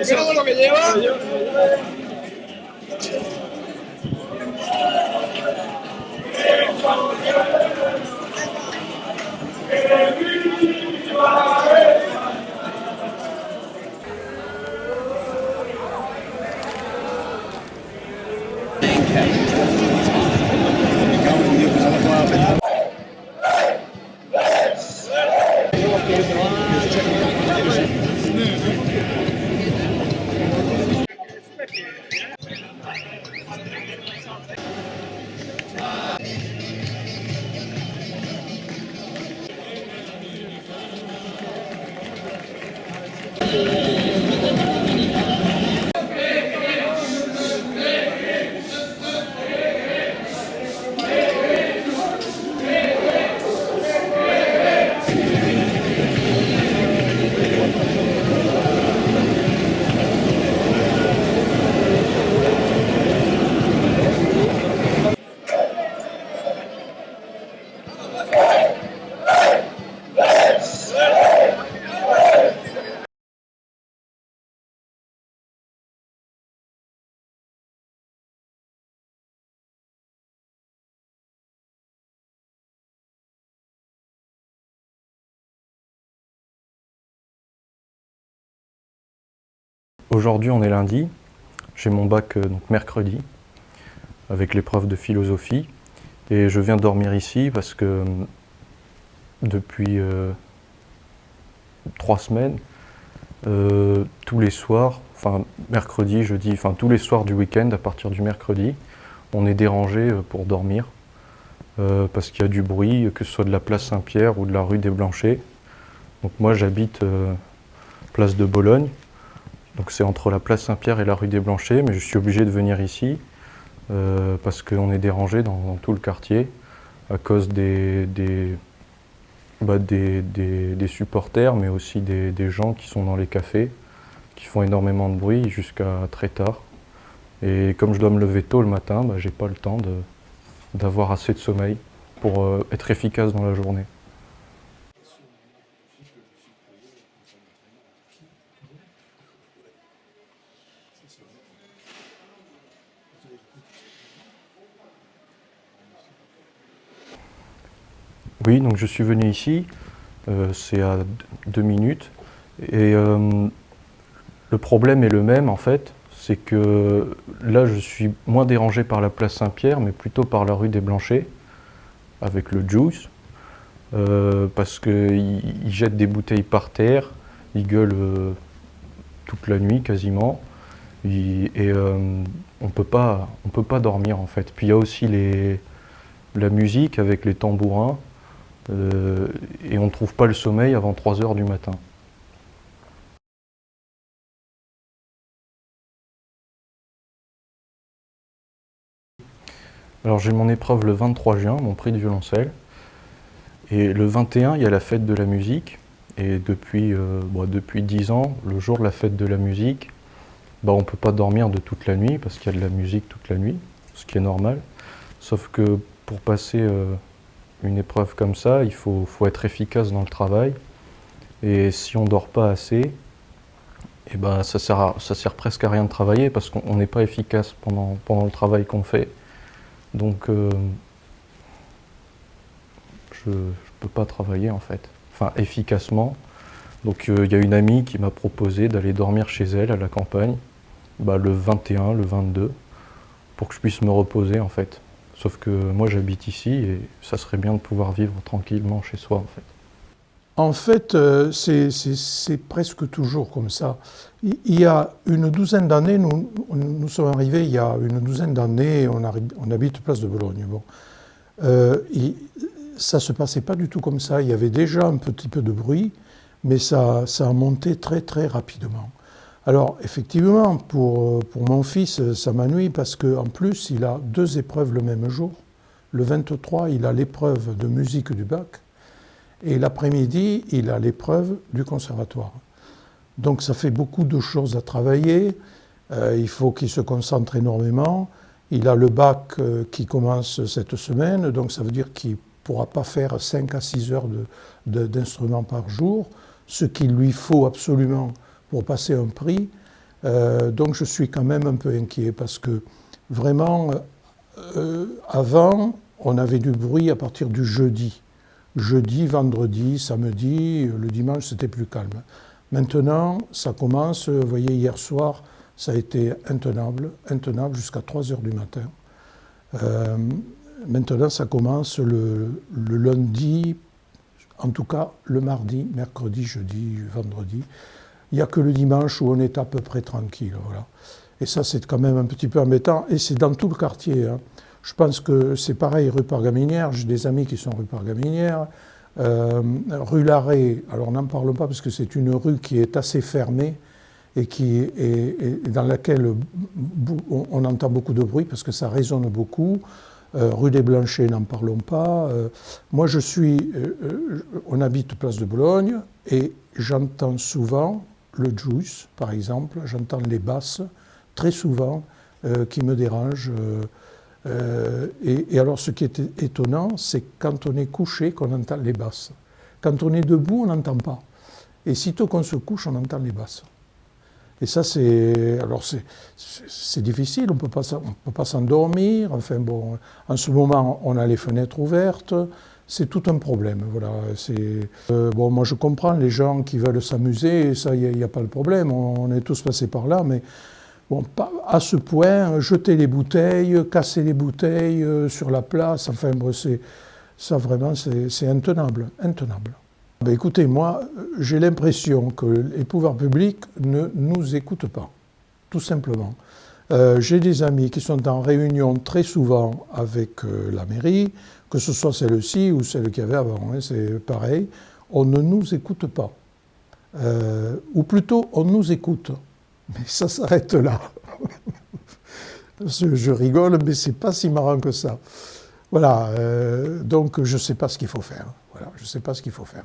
Mira lo que lleva. Aujourd'hui, on est lundi. J'ai mon bac donc mercredi avec l'épreuve de philosophie et je viens dormir ici parce que depuis 3 semaines, tous les soirs, enfin mercredi, jeudi, enfin tous les soirs du week-end à partir du mercredi, on est dérangé pour dormir parce qu'il y a du bruit, que ce soit de la place Saint-Pierre ou de la rue des Blanchers. Donc moi j'habite place de Bologne. Donc c'est entre la place Saint-Pierre et la rue des Blanchers, mais je suis obligé de venir ici parce qu'on est dérangé dans tout le quartier à cause des supporters, mais aussi des gens qui sont dans les cafés, qui font énormément de bruit jusqu'à très tard. Et comme je dois me lever tôt le matin, j'ai pas le temps d'avoir assez de sommeil pour être efficace dans la journée. Oui, donc je suis venu ici, c'est à 2 minutes, et le problème est le même en fait, c'est que là je suis moins dérangé par la place Saint-Pierre, mais plutôt par la rue des Blanchers, avec le Juice, parce qu'ils jettent des bouteilles par terre, ils gueulent toute la nuit quasiment, et on peut pas dormir en fait. Puis il y a aussi la musique avec les tambourins, et on ne trouve pas le sommeil avant 3 heures du matin. Alors j'ai mon épreuve le 23 juin, mon prix de violoncelle, et le 21 il y a la fête de la musique, et depuis 10 ans, le jour de la fête de la musique, on ne peut pas dormir de toute la nuit parce qu'il y a de la musique toute la nuit, ce qui est normal, sauf que pour passer une épreuve comme ça, il faut être efficace dans le travail. Et si on ne dort pas assez, ça sert presque à rien de travailler parce qu'on n'est pas efficace pendant le travail qu'on fait. Donc je ne peux pas travailler en fait, enfin efficacement. Donc il y a une amie qui m'a proposé d'aller dormir chez elle à la campagne, le 21, le 22, pour que je puisse me reposer en fait. Sauf que moi j'habite ici et ça serait bien de pouvoir vivre tranquillement chez soi en fait. En fait, c'est presque toujours comme ça. Il y a une douzaine d'années, nous sommes arrivés il y a une douzaine d'années, on habite place de Bologne. Bon. Ça ne se passait pas du tout comme ça. Il y avait déjà un petit peu de bruit, mais ça a monté très très rapidement. Alors effectivement, pour mon fils, ça m'ennuie parce qu'en plus, il a 2 épreuves le même jour. Le 23, il a l'épreuve de musique du bac. Et l'après-midi, il a l'épreuve du conservatoire. Donc ça fait beaucoup de choses à travailler, il faut qu'il se concentre énormément. Il a le bac qui commence cette semaine, donc ça veut dire qu'il ne pourra pas faire 5 à 6 heures d'instruments par jour, ce qu'il lui faut absolument pour passer un prix. Donc je suis quand même un peu inquiet parce que vraiment, avant, on avait du bruit à partir du jeudi. Jeudi, vendredi, samedi, le dimanche c'était plus calme. Maintenant, ça commence, vous voyez, hier soir, ça a été intenable jusqu'à 3 heures du matin. Maintenant, ça commence le lundi, en tout cas le mardi, mercredi, jeudi, vendredi. Il n'y a que le dimanche où on est à peu près tranquille. Voilà. Et ça, c'est quand même un petit peu embêtant. Et c'est dans tout le quartier. Hein. Je pense que c'est pareil, rue Pargaminière. J'ai des amis qui sont rue Pargaminière. Rue Larrey, alors n'en parlons pas parce que c'est une rue qui est assez fermée et dans laquelle on entend beaucoup de bruit parce que ça résonne beaucoup. Rue des Blanchets, n'en parlons pas. Moi, on habite place de Bologne et j'entends souvent le juice, par exemple, j'entends les basses très souvent qui me dérangent. Et alors, ce qui est étonnant, c'est quand on est couché qu'on entend les basses. Quand on est debout, on n'entend pas. Et sitôt qu'on se couche, on entend les basses. Et ça, c'est difficile, on ne peut pas s'endormir. Enfin bon, en ce moment, on a les fenêtres ouvertes. C'est tout un problème. Voilà. Bon, moi, je comprends les gens qui veulent s'amuser, ça, il n'y a pas de problème. On est tous passés par là, mais bon, pas à ce point, jeter les bouteilles, casser les bouteilles sur la place, enfin, bon, ça vraiment, c'est intenable. Ben, écoutez, moi, j'ai l'impression que les pouvoirs publics ne nous écoutent pas, tout simplement. J'ai des amis qui sont en réunion très souvent avec la mairie, que ce soit celle-ci ou celle qu'il y avait avant, hein, c'est pareil, on ne nous écoute pas. Ou plutôt, on nous écoute. Mais ça s'arrête là. Je rigole, mais c'est pas si marrant que ça. Voilà, donc je ne sais pas ce qu'il faut faire. Voilà, je ne sais pas ce qu'il faut faire.